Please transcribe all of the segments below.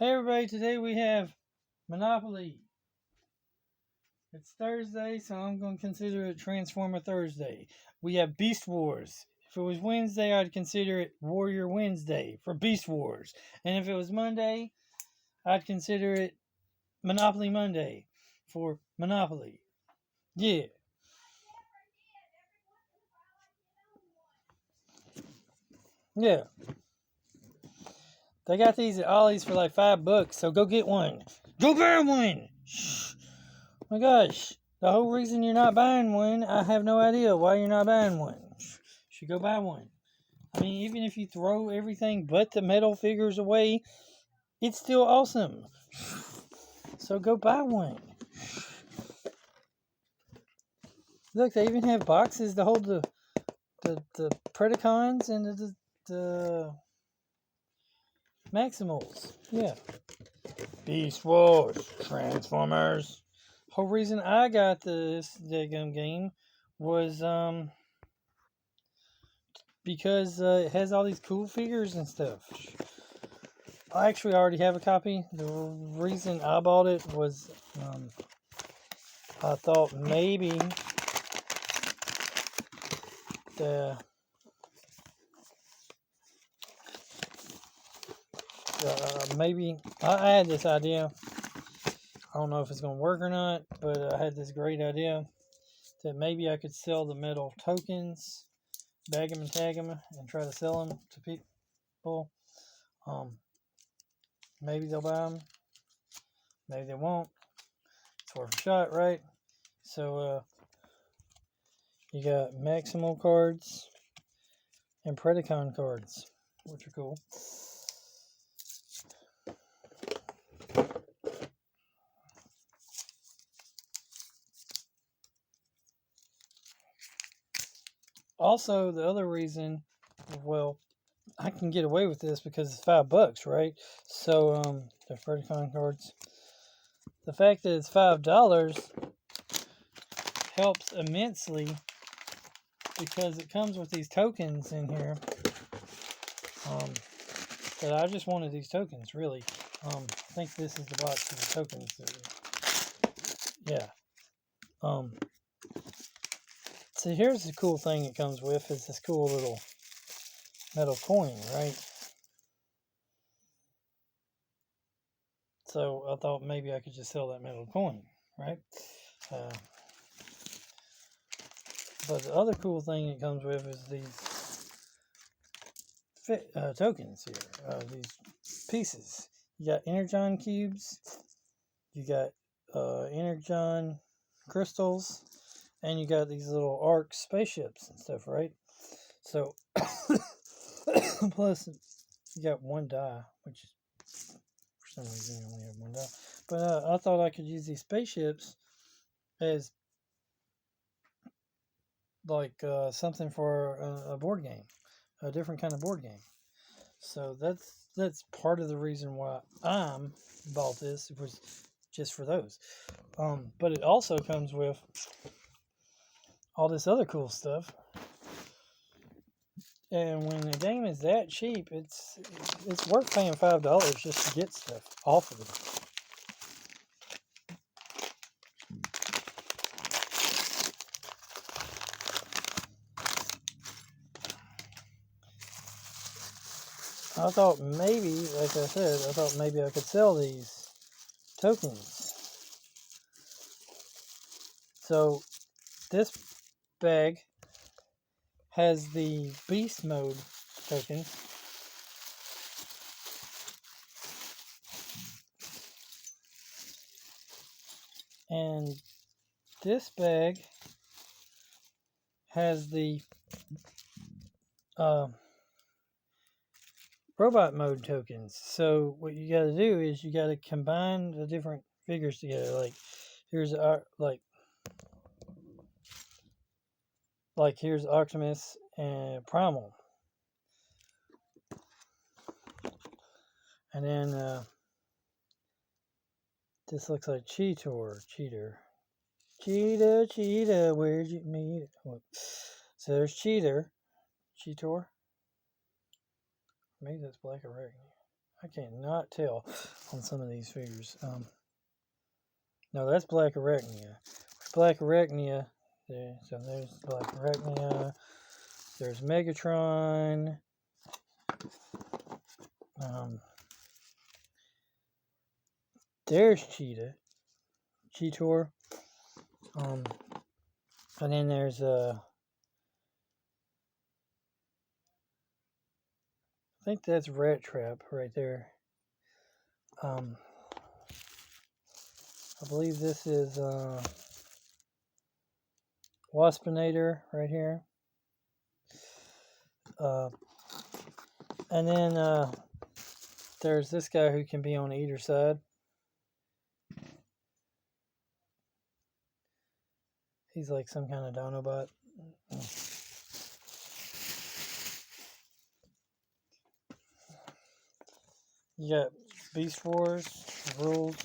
Hey everybody, today we have Monopoly. It's Thursday, so I'm going to consider it Transformer Thursday. We have Beast Wars. If it was Wednesday, I'd consider it Warrior Wednesday for Beast Wars. And if it was Monday, I'd consider it Monopoly Monday for Monopoly. Yeah. Yeah. They got these at Ollie's for like $5, so go get one. Go buy one! Shh. My gosh. The whole reason you're not buying one, I have no idea why you're not buying one. You should go buy one. I mean, even if you throw everything but the metal figures away, it's still awesome. So go buy one. Look, they even have boxes to hold the Predacons and the Maximals. Yeah. Beast Wars. Transformers. Whole reason I got this daggum game was because it has all these cool figures and stuff. I actually already have a copy. The reason I bought it was I thought maybe maybe I had this idea. I don't know if it's going to work or not, but I had this great idea that maybe I could sell the metal tokens, bag them and tag them, and try to sell them to people. Maybe they'll buy them. Maybe they won't. It's worth a shot, right? So you got Maximal cards and Predacon cards, which are cool. Also, the other reason, well, I can get away with this because it's $5, right? So, the Predacon cards. The fact that it's $5 helps immensely because it comes with these tokens in here. But I just wanted these tokens, really. I think this is the box for the tokens. Yeah. So here's the cool thing it comes with is this cool little metal coin, right? So I thought maybe I could just sell that metal coin, right? But the other cool thing it comes with is these tokens here, these pieces. You got Energon cubes, you got Energon crystals, and you got these little arc spaceships and stuff, right? So, plus you got one die, which is for some reason you only have one die. But I thought I could use these spaceships as like something for a board game, a different kind of board game. So that's part of the reason why I bought this. It was just for those. But it also comes with all this other cool stuff. And when a game is that cheap, it's worth paying $5 just to get stuff off of it. I thought maybe, like I said, I could sell these tokens. So this bag has the beast mode tokens. And this bag has the robot mode tokens. So what you got to do is you got to combine the different figures together. Like here's here's Optimus and Primal, and then this looks like Cheetor. Cheetah, where'd you meet? So there's Cheetor. Maybe that's black or red. I cannot tell on some of these figures. No, that's Black Arachnia. Black Arachnia. There, so there's Black Arachnia. There's Megatron. There's Cheetor. And then there's I think that's Rat Trap right there. I believe this is Waspinator right here. And then there's this guy who can be on either side. He's like some kind of Dinobot. You got Beast Wars rules,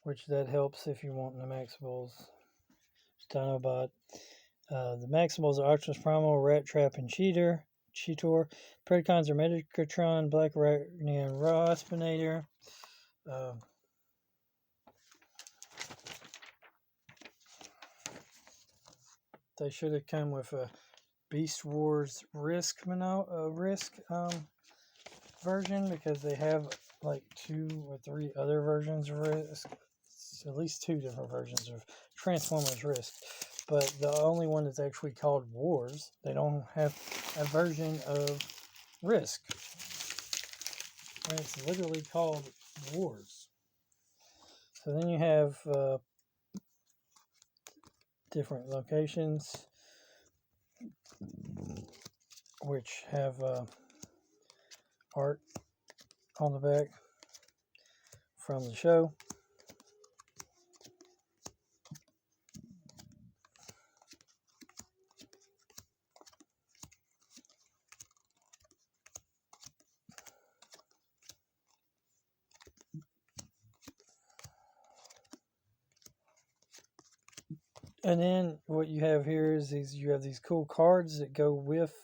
which that helps if you want the Maximals. Dinobot. The Maximals are Optimus Primal, Rat Trap, and Cheetor. Predacons are Megatron, Black Arachnia, and Waspinator. They should have come with a Beast Wars Risk version, because they have like 2 or 3 other versions of Risk. At least 2 different versions of Transformers Risk. But the only one that's actually called Wars, they don't have a version of Risk. And it's literally called Wars. So then you have different locations, which have art on the back from the show. And then what you have here is you have these cool cards that go with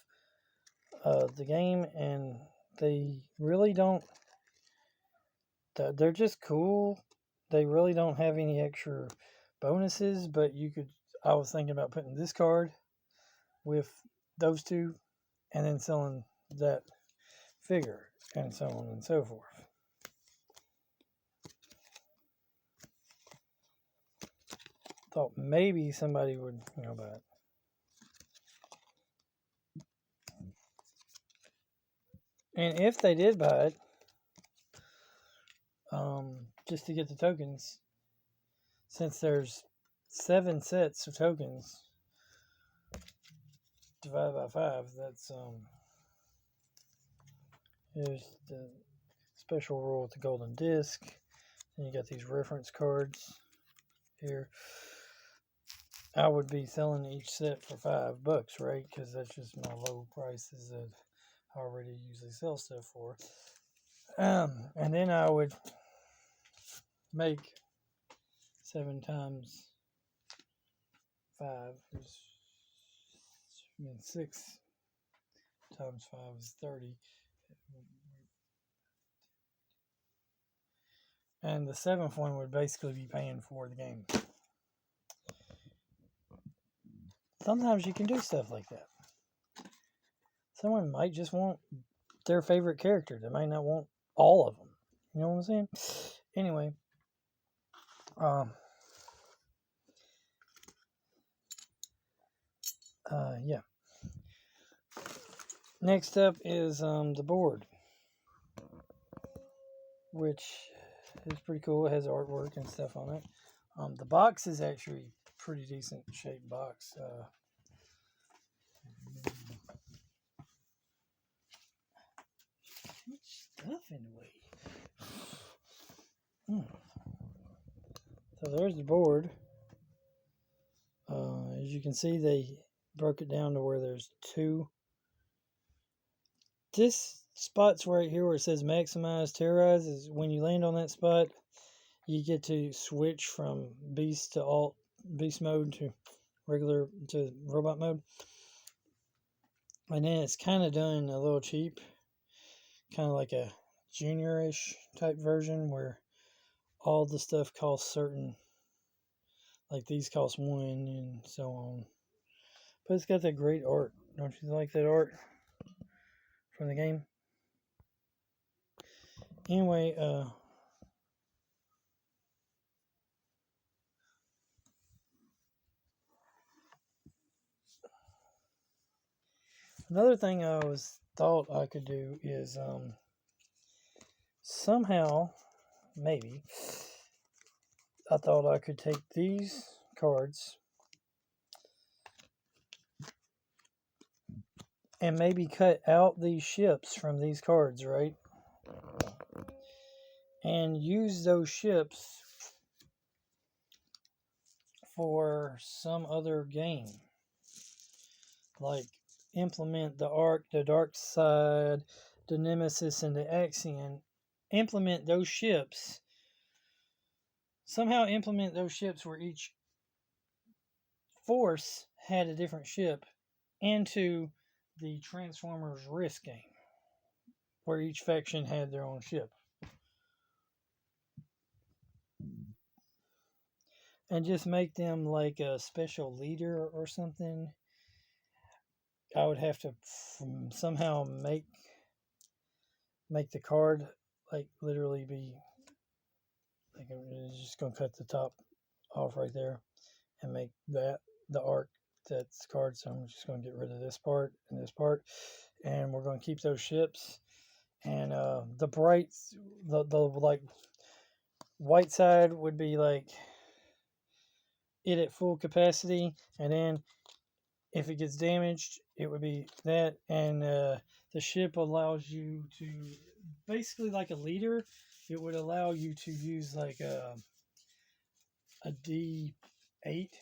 the game, and they really don't. They're just cool. They really don't have any extra bonuses, but I was thinking about putting this card with those 2, and then selling that figure, and so on and so forth. Thought maybe somebody would buy it. And if they did buy it, just to get the tokens, since there's 7 sets of tokens divided by 5, that's here's the special rule with the golden disc. And you got these reference cards here. I would be selling each set for $5, right? Because that's just my low prices that I already usually sell stuff for. And then I would make 7 times 5 is, 6 times 5 is 30. And the 7th one would basically be paying for the game. Sometimes you can do stuff like that. Someone might just want their favorite character. They might not want all of them. You know what I'm saying? Anyway. Yeah. Next up is the board, which is pretty cool. It has artwork and stuff on it. The box is actually pretty decent shaped box. Stuff in the way. So there's the board. As you can see, they broke it down to where there's 2. This spot's right here where it says maximize terrorize is when you land on that spot, you get to switch from beast mode to regular to robot mode. And then it's kind of done a little cheap, kind of like a junior-ish type version where all the stuff costs certain, like these cost one and so on. But it's got that great art. Don't you like that art from the game? Anyway, another thing I thought I could do is somehow, maybe, I thought I could take these cards and maybe cut out these ships from these cards, right? And use those ships for some other game. Like implement the Ark, the Dark Side, the Nemesis, and the Axion. Implement those ships. Somehow implement those ships where each force had a different ship into the Transformers Risk game, where each faction had their own ship. And just make them like a special leader or something. I would have to somehow make the card like literally be like it's just gonna cut the top off right there and make that the arc that's card. So I'm just gonna get rid of this part and this part, and we're gonna keep those ships. And the bright, the like white side would be like it at full capacity, and then if it gets damaged, it would be that. And the ship allows you to basically like a leader. It would allow you to use like a D8. It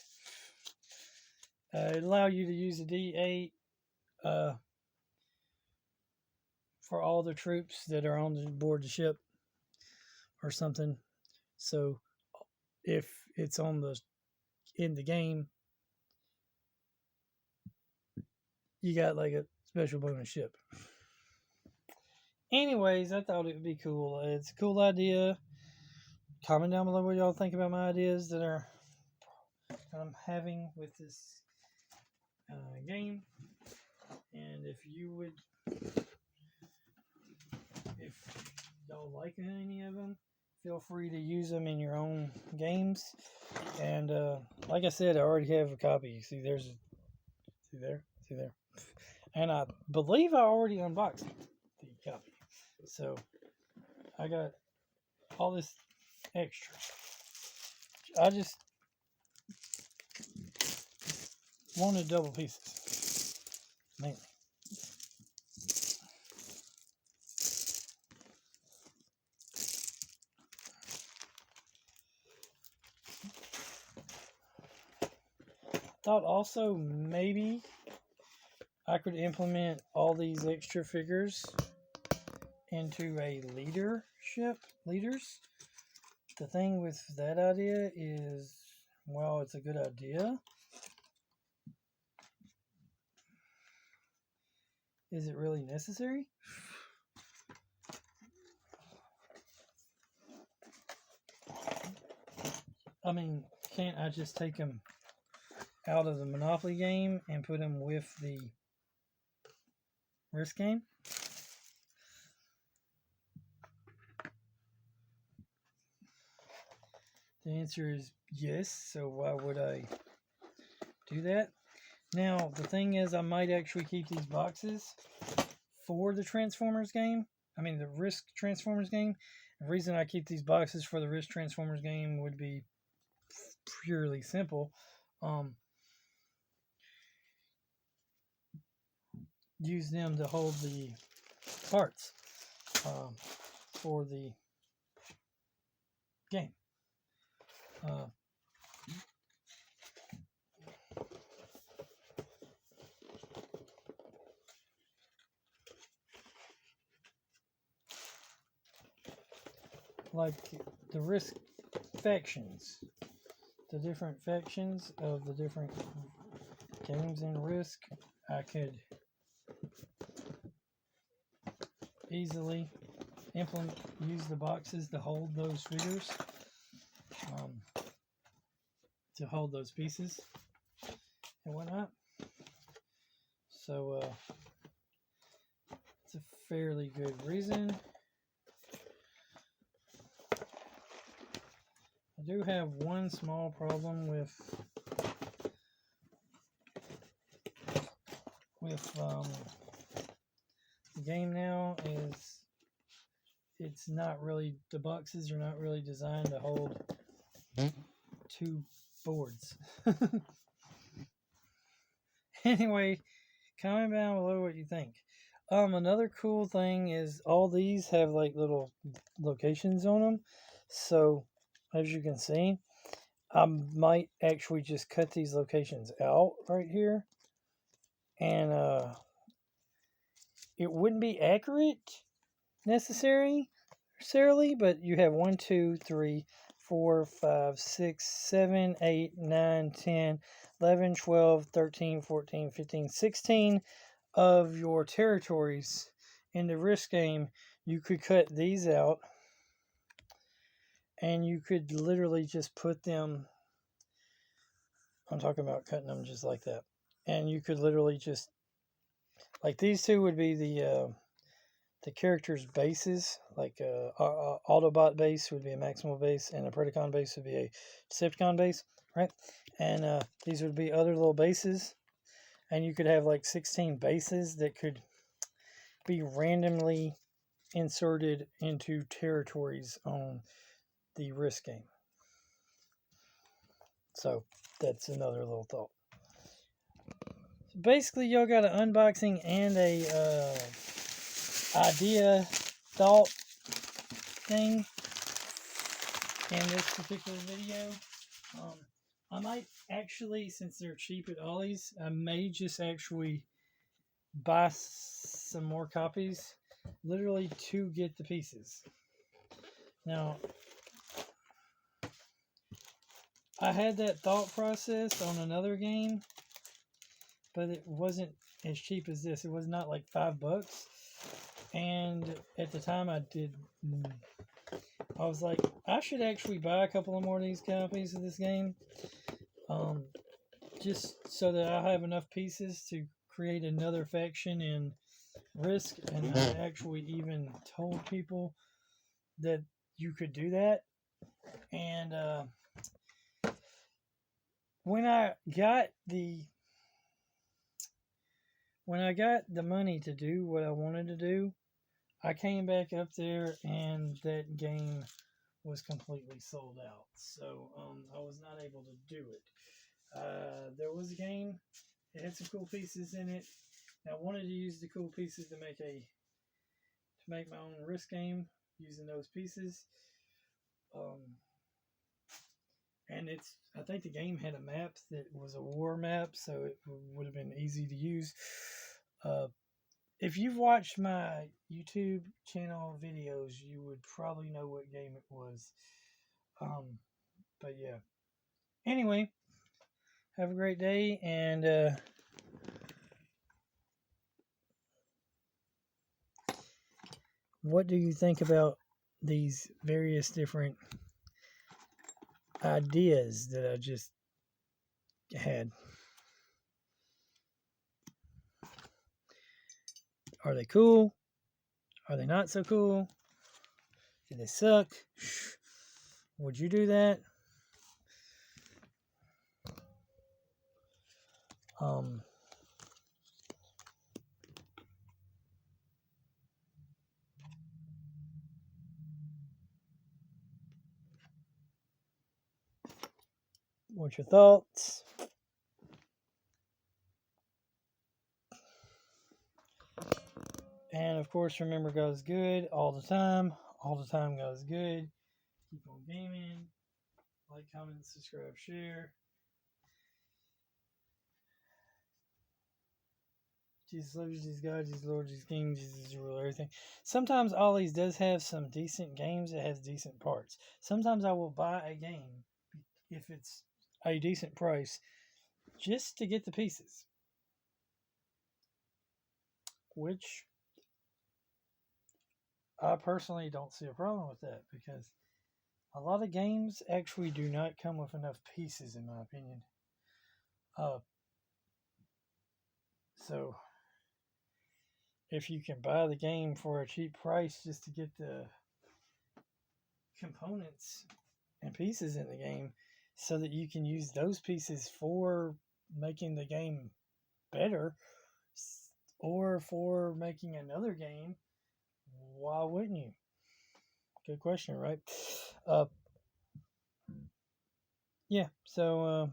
allow you to use a D8 for all the troops that are on board the ship or something. So if it's in the game, you got like a special bonus ship. Anyways, I thought it would be cool. It's a cool idea. Comment down below what y'all think about my ideas that I'm having with this game. And if y'all like any of them, feel free to use them in your own games. And like I said, I already have a copy. See there. And I believe I already unboxed the copy. So I got all this extra. I just wanted double pieces, mainly. Thought also maybe I could implement all these extra figures into a leaders. The thing with that idea is, well, it's a good idea. Is it really necessary? I mean, can't I just take them out of the Monopoly game and put them with the Risk game? The answer is yes, so why would I do that? Now, the thing is, I might actually keep these boxes for the Transformers game. I mean, the Risk Transformers game. The reason I keep these boxes for the Risk Transformers game would be purely simple. Use them to hold the parts for the game. Like the Risk factions, the different factions of the different games in Risk, I could easily use the boxes to hold those figures, um, to hold those pieces and whatnot. So it's a fairly good reason. I do have one small problem with the game now is it's not really, the boxes are not really designed to hold two boards. Anyway, comment down below what you think. Another cool thing is all these have like little locations on them. So as you can see, I might actually just cut these locations out right here. And it wouldn't be accurate necessarily, but you have 1, 2, 3, 4, 5, 6, 7, 8, 9, 10, 11, 12, 13, 14, 15, 16 of your territories in the Risk game. You could cut these out and you could literally just put them, I'm talking about cutting them just like that, and you could literally just, like these two would be the character's bases, like Autobot base would be a Maximal base, and a Predacon base would be a Decepticon base, right? And these would be other little bases, and you could have like 16 bases that could be randomly inserted into territories on the Risk game. So that's another little thought. So basically, y'all got an unboxing and a idea thought thing in this particular video. I might actually, since they're cheap at Ollie's, I may just actually buy some more copies, literally to get the pieces. Now, I had that thought process on another game, but it wasn't as cheap as this. It was not like $5. And at the time I was like, I should actually buy a couple of more of these copies of this game. Just so that I have enough pieces to create another faction in Risk. And I actually even told people that you could do that. And when I got the money to do what I wanted to do, I came back up there and that game was completely sold out. So I was not able to do it. There was a game. It had some cool pieces in it. And I wanted to use the cool pieces to make my own Risk game using those pieces. And I think the game had a map that was a war map, so it would have been easy to use. If you've watched my YouTube channel videos, you would probably know what game it was. But yeah. Anyway, have a great day, and what do you think about these various different ideas that I just had? Are they cool? Are they not so cool? Do they suck? Would you do that? What's your thoughts? And of course, remember, God is good all the time. All the time, God is good. Keep on gaming. Like, comment, subscribe, share. Jesus loves you, Jesus God, Jesus Lord, Jesus King, Jesus rule everything. Sometimes Ollie's does have some decent games that has decent parts. Sometimes I will buy a game if it's a decent price just to get the pieces. Which I personally don't see a problem with that because a lot of games actually do not come with enough pieces, in my opinion. Uh, so if you can buy the game for a cheap price just to get the components and pieces in the game so that you can use those pieces for making the game better or for making another game, why wouldn't you? Good question, right? Uh, yeah, so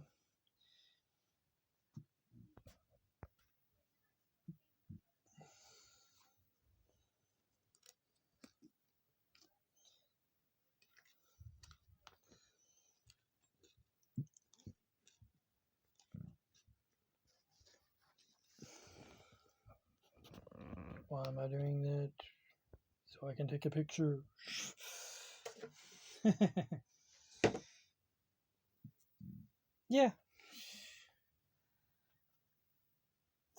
why am I doing that? So I can take a picture. Yeah.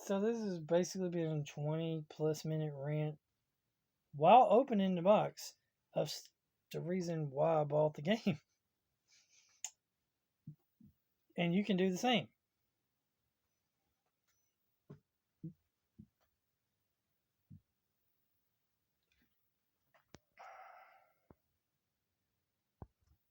So this has basically been a 20 plus minute rant while opening the box of the reason why I bought the game. And you can do the same.